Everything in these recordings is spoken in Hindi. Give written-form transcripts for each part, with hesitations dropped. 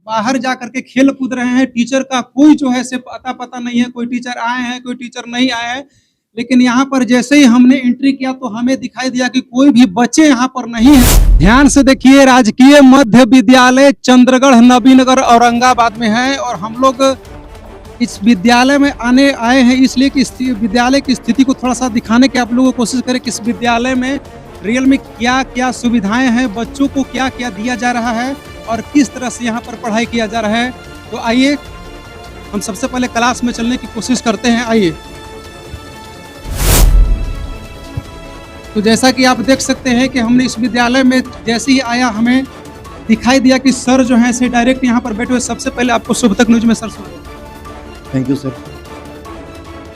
बाहर जा करके खेल कूद रहे हैं। टीचर का कोई जो है से पता नहीं है, कोई टीचर आए हैं, कोई टीचर नहीं आए हैं। लेकिन यहाँ पर जैसे ही हमने एंट्री किया तो हमें दिखाई दिया कि कोई भी बच्चे यहाँ पर नहीं है। ध्यान से देखिए, राजकीय मध्य विद्यालय चंद्रगढ़ नबीनगर औरंगाबाद में है और हम लोग इस विद्यालय में आए हैं इसलिए कि इस विद्यालय की स्थिति को थोड़ा सा दिखाने की आप लोगों को कोशिश करें कि इस विद्यालय में रियल में क्या क्या सुविधाएं हैं, बच्चों को क्या क्या दिया जा रहा है और किस तरह से यहाँ पर पढ़ाई किया जा रहा है। तो आइए हम सबसे पहले क्लास में चलने की कोशिश करते हैं। आइए, तो जैसा कि आप देख सकते हैं कि हमने इस विद्यालय में जैसे ही आया हमें दिखाई दिया कि सर जो है से डायरेक्ट यहाँ पर बैठे हुए। सबसे पहले आपको शुभ तक न्यूज में सर थैंक यू सर।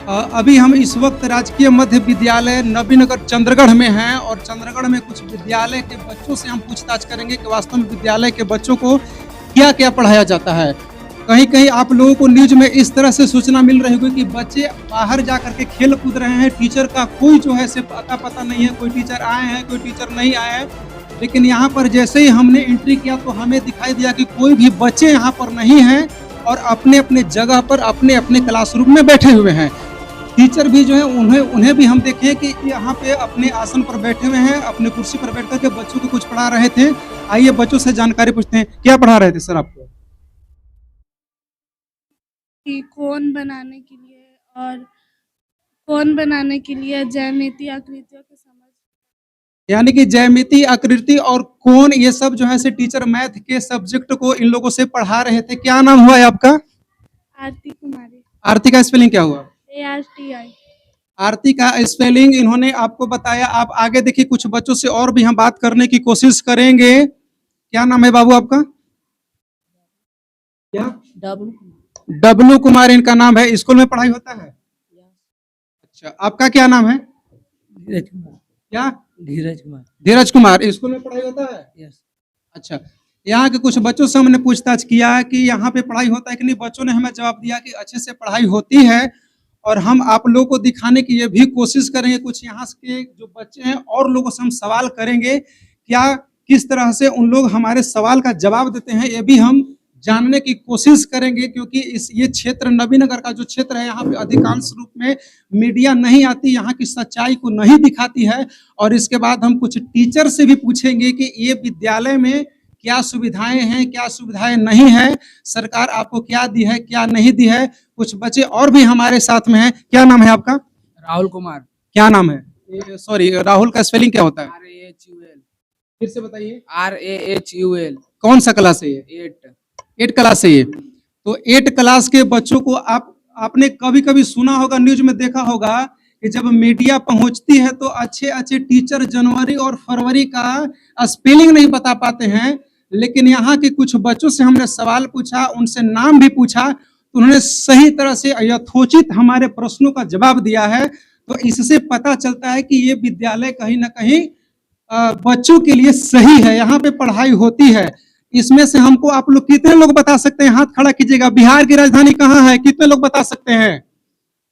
अभी हम इस वक्त राजकीय मध्य विद्यालय नबीनगर चंद्रगढ़ में हैं और चंद्रगढ़ में कुछ विद्यालय के बच्चों से हम पूछताछ करेंगे कि वास्तव में विद्यालय के बच्चों को क्या क्या पढ़ाया जाता है। कहीं कहीं आप लोगों को न्यूज में इस तरह से सूचना मिल रही होगी कि बच्चे बाहर जा करके खेल कूद रहे हैं। टीचर का कोई जो है से पता नहीं है, कोई टीचर आए हैं, कोई टीचर नहीं आए हैं। लेकिन यहाँ पर जैसे ही हमने एंट्री किया तो हमें दिखाई दिया कि कोई भी बच्चे यहाँ पर नहीं हैं और अपने अपने जगह पर अपने अपने क्लासरूम में बैठे हुए हैं। टीचर भी जो है उन्हें भी हम देखे कि यहाँ पे अपने आसन पर बैठे हुए हैं, अपने कुर्सी पर बैठ करके बच्चों को कुछ पढ़ा रहे थे। आइए बच्चों से जानकारी पूछते हैं, क्या पढ़ा रहे थे सर आपको? कि कोण बनाने के लिए ज्यामिति आकृतियों की समझ, यानी कि ज्यामिति आकृति और कोण ये सब जो है से टीचर मैथ के सब्जेक्ट को इन लोगों से पढ़ा रहे थे। क्या नाम हुआ है आपका? आरती कुमारी। आरती का स्पेलिंग क्या हुआ? ARTI। आरती का स्पेलिंग इन्होंने आपको बताया। आप आगे देखिए, कुछ बच्चों से और भी हम बात करने की कोशिश करेंगे। क्या नाम है बाबू आपका? क्या? डब्लू कुमार इनका नाम है। स्कूल में पढ़ाई होता है? अच्छा, आपका क्या नाम है? क्या? धीरज कुमार। स्कूल में पढ़ाई होता है? अच्छा, यहाँ के कुछ बच्चों से हमने पूछताछ किया कि यहाँ पे पढ़ाई होता है कि नहीं। बच्चों ने हमें जवाब दिया कि अच्छे से पढ़ाई होती है और हम आप लोगों को दिखाने की ये भी कोशिश करेंगे। कुछ यहाँ के जो बच्चे हैं और लोगों से हम सवाल करेंगे, क्या किस तरह से उन लोग हमारे सवाल का जवाब देते हैं, ये भी हम जानने की कोशिश करेंगे। क्योंकि ये क्षेत्र नबीनगर का जो क्षेत्र है, यहाँ पे अधिकांश रूप में मीडिया नहीं आती, यहाँ की सच्चाई को नहीं दिखाती है। और इसके बाद हम कुछ टीचर से भी पूछेंगे कि ये विद्यालय में क्या सुविधाएं हैं, क्या सुविधाएं नहीं है, सरकार आपको क्या दी है, क्या नहीं दी है। कुछ बच्चे और भी हमारे साथ में हैं। क्या नाम है आपका? राहुल कुमार। क्या नाम है? सॉरी, राहुल का स्पेलिंग क्या होता है? RAHUL। फिर से बताइए। RAHUL। कौन सा क्लास है ये? 8 क्लास है ये। तो 8 क्लास के बच्चों को आपने कभी कभी सुना होगा, न्यूज में देखा होगा कि जब मीडिया पहुंचती है तो अच्छे अच्छे टीचर जनवरी और फरवरी का स्पेलिंग नहीं बता पाते हैं। लेकिन यहाँ के कुछ बच्चों से हमने सवाल पूछा, उनसे नाम भी पूछा, तो उन्होंने सही तरह से यथोचित हमारे प्रश्नों का जवाब दिया है। तो इससे पता चलता है कि ये विद्यालय कहीं ना कहीं बच्चों के लिए सही है, यहाँ पे पढ़ाई होती है। इसमें से हमको आप लोग कितने लोग बता सकते हैं? हाथ खड़ा कीजिएगा। बिहार की राजधानी कहाँ है? कितने लोग बता सकते हैं?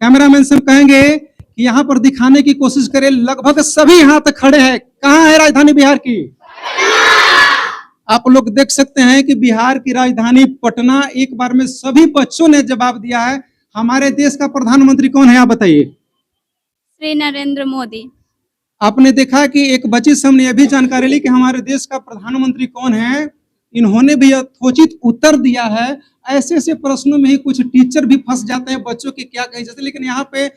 कैमरामैन से हम कहेंगे कि यहाँ पर दिखाने की कोशिश करें। लगभग सभी हाथ खड़े हैं। कहाँ है राजधानी बिहार की? आप लोग देख सकते हैं कि बिहार की राजधानी पटना। एक बार में सभी बच्चों ने जवाब दिया है। हमारे देश का प्रधानमंत्री कौन है, आप बताइए? श्री नरेंद्र मोदी। आपने देखा कि एक बच्ची से हमने यह भी जानकारी ली कि हमारे देश का प्रधानमंत्री कौन है। इन्होंने भी यथोचित उत्तर दिया है। ऐसे ऐसे प्रश्नों में ही कुछ टीचर भी फंस जाते हैं, बच्चों की क्या कही जाती है। लेकिन यहाँ पे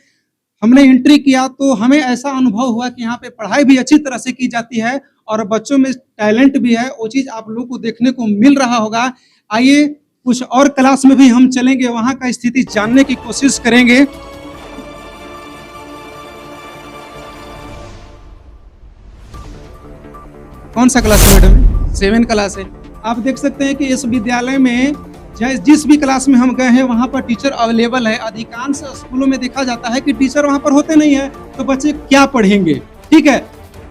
हमने एंट्री किया तो हमें ऐसा अनुभव हुआ कि यहाँ पे पढ़ाई भी अच्छी तरह से की जाती है और बच्चों में टैलेंट भी है। वो चीज आप लोगों को देखने को मिल रहा होगा। आइए कुछ और क्लास में भी हम चलेंगे, वहां का स्थिति जानने की कोशिश करेंगे। कौन सा क्लास है मैडम? 7 क्लास है। आप देख सकते हैं कि इस विद्यालय में जिस भी क्लास में हम गए हैं वहां पर टीचर अवेलेबल है। अधिकांश स्कूलों में देखा जाता है कि टीचर वहां पर होते नहीं है, तो बच्चे क्या पढ़ेंगे? ठीक है,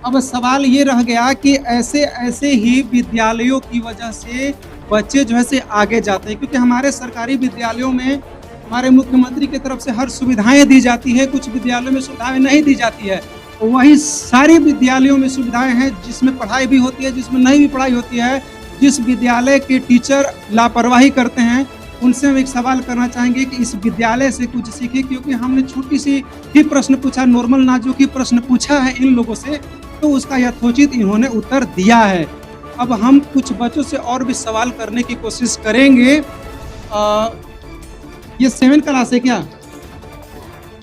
अब सवाल ये रह गया कि ऐसे ऐसे ही विद्यालयों की वजह से बच्चे जो है से आगे जाते हैं। क्योंकि हमारे सरकारी विद्यालयों में हमारे मुख्यमंत्री की तरफ से हर सुविधाएं दी जाती है, कुछ विद्यालयों में सुविधाएं नहीं दी जाती है। वही सारी विद्यालयों में सुविधाएं हैं जिसमें पढ़ाई भी होती है, जिसमें नहीं भी पढ़ाई होती है। जिस विद्यालय के टीचर लापरवाही करते हैं उनसे हम एक सवाल करना चाहेंगे कि इस विद्यालय से कुछ सीखे, क्योंकि हमने छोटी सी ही प्रश्न पूछा, नॉर्मल नाजुकी प्रश्न पूछा है इन लोगों से, तो उसका यथोचित इन्होंने उत्तर दिया है। अब हम कुछ बच्चों से और भी सवाल करने की कोशिश करेंगे। ये 7 क्लास है क्या?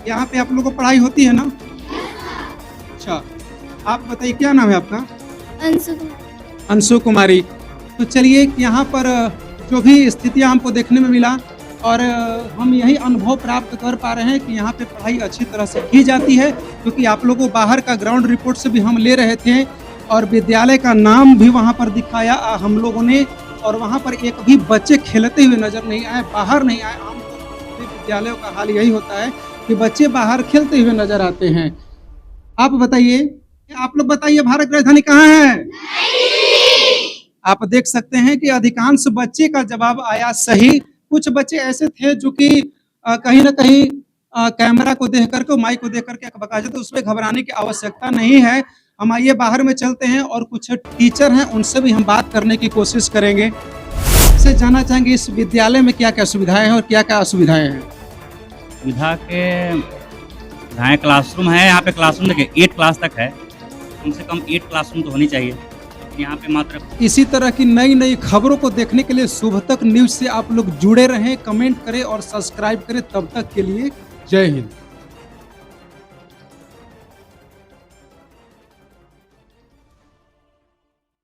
यहाँ पे आप लोगों को पढ़ाई होती है ना? अच्छा, आप बताइए क्या नाम है आपका? अंशु कुमारी। अंशु कुमारी। तो चलिए, यहाँ पर जो भी स्थितियाँ हमको देखने में मिला और हम यही अनुभव प्राप्त कर पा रहे हैं कि यहाँ पे पढ़ाई अच्छी तरह से की जाती है, क्योंकि आप लोगों को बाहर का ग्राउंड रिपोर्ट से भी हम ले रहे थे और विद्यालय का नाम भी वहाँ पर दिखाया हम लोगों ने, और वहाँ पर एक भी बच्चे खेलते हुए नजर नहीं आए, बाहर नहीं आए। आमतौर पर सभी विद्यालयों का हाल यही होता है कि बच्चे बाहर खेलते हुए नजर आते हैं। आप बताइए, आप लोग बताइए, भारत की राजधानी कहाँ है? आप देख सकते हैं कि अधिकांश बच्चे का जवाब आया सही। कुछ बच्चे ऐसे थे जो कि कहीं ना कहीं कैमरा को देख करके, माइक को देख करके बका जाते, उसमें घबराने की आवश्यकता नहीं है। हम आइए बाहर में चलते हैं और कुछ टीचर हैं उनसे भी हम बात करने की कोशिश करेंगे। से जानना चाहेंगे इस विद्यालय में क्या क्या सुविधाएं हैं और क्या क्या असुविधाएं हैं। सुविधा के सुविधाएँ, क्लासरूम है यहाँ पे। क्लासरूम देखिए 8 क्लास तक है, कम से कम 8 क्लासरूम तो होनी चाहिए यहाँ पे मात्र। इसी तरह की नई नई खबरों को देखने के लिए शुभ तक न्यूज से आप लोग जुड़े रहें, कमेंट करें और सब्सक्राइब करें। तब तक के लिए जय हिंद।